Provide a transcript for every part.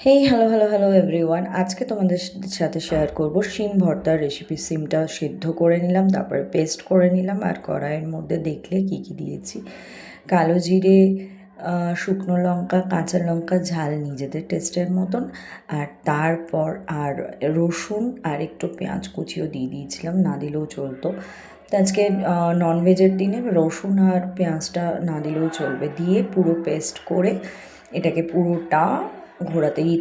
Hey hello hello hello everyone, আজকে তোমাদের সাথে শেয়ার করব শিম ভর্তার রেসিপি। সিমটা সিদ্ধ করে নিলাম, তারপরে পেস্ট করে নিলাম, আর কড়াইয়ের মধ্যে দেখলে কি কি দিয়েছি। কালো জিরে, শুকনো লঙ্কা, কাঁচা লঙ্কা, ঝাল নিজেদের টেস্টের মতন, আর তারপর আর রসুন আর একটু পেঁয়াজ কুচিও দিয়ে দিয়েছিলাম, না দিলেও চলতো। তো আজকে ননভেজের দিনে রসুন আর পেঁয়াজটা না দিলেও চলবে, দিয়ে পুরো পেস্ট করে এটাকে পুরোটা ঘোরাতেই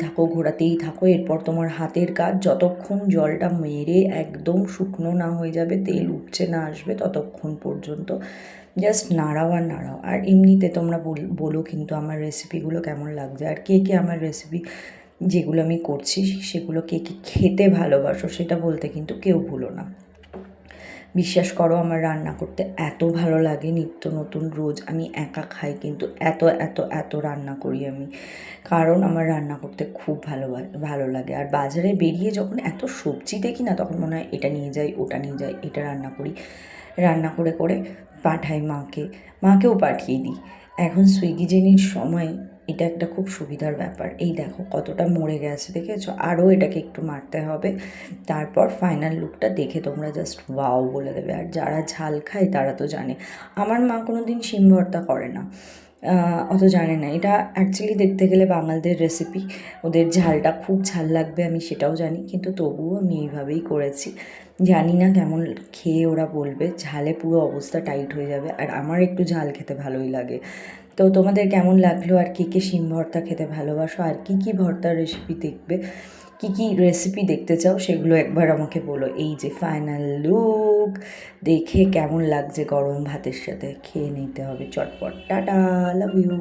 থাকো। এরপর তোমার হাতের কাজ, যতক্ষণ জলটা মেরে একদম শুকনো না হয়ে যাবে, তেল উপচে না আসবে, ততক্ষণ পর্যন্ত জাস্ট নাড়াও আর নাড়াও। আর এমনিতে তোমরা বলো কিন্তু আমার রেসিপিগুলো কেমন লাগছে, আর কে কে আমার রেসিপি যেগুলো আমি করছি সেগুলো কে কে খেতে ভালোবাসো সেটা বলতে কিন্তু কেউ ভুলো না। বিশ্বাস করো, আমার রান্না করতে এত ভালো লাগে, নিত্য নতুন রোজ আমি একা খাই কিন্তু এত এত এত রান্না করি আমি, কারণ আমার রান্না করতে খুব ভালো লাগে। আর বাজারে বেরিয়ে যখন এত সবজি দেখি না, তখন মনে হয় এটা নিয়ে যাই, ওটা নিয়ে যাই, এটা রান্না করি। রান্না করে করে পাঠাই মাকেও পাঠিয়ে দিই। এখন সুইগি জেনির সময় এটা একটা খুব সুবিধার ব্যাপার। এই দেখো কতটা মরে গেছে, দেখেছো? আরও এটাকে একটু মারতে হবে, তারপর ফাইনাল লুকটা দেখে তোমরা জাস্ট ওয়াও বলে দেবে। আর যারা ঝাল খায় তারা তো জানে, আমার মা কোনো দিন শিম ভর্তা করে না, অত জানে না। এটা অ্যাকচুয়ালি দেখতে গেলে বাঙালদের রেসিপি, ওদের ঝালটা খুব ঝাল লাগবে আমি সেটাও জানি, কিন্তু তবুও আমি এইভাবেই করেছি। জানি না কেমন খেয়ে ওরা বলবে, ঝালে পুরো অবস্থা টাইট হয়ে যাবে, আর আমার একটু ঝাল খেতে ভালোই লাগে। তো তোমাদের কেমন লাগলো, আর কী কী শিম ভর্তা খেতে ভালোবাসো, আর কী কী ভর্তার রেসিপি দেখবে, কী কী রেসিপি দেখতে চাও সেগুলো একবার আমাকে বলো। এই যে ফাইনাল লুক দেখে কেমন লাগছে, গরম ভাতের সাথে খেয়ে নিতে হবে চটপট। Tata, love you.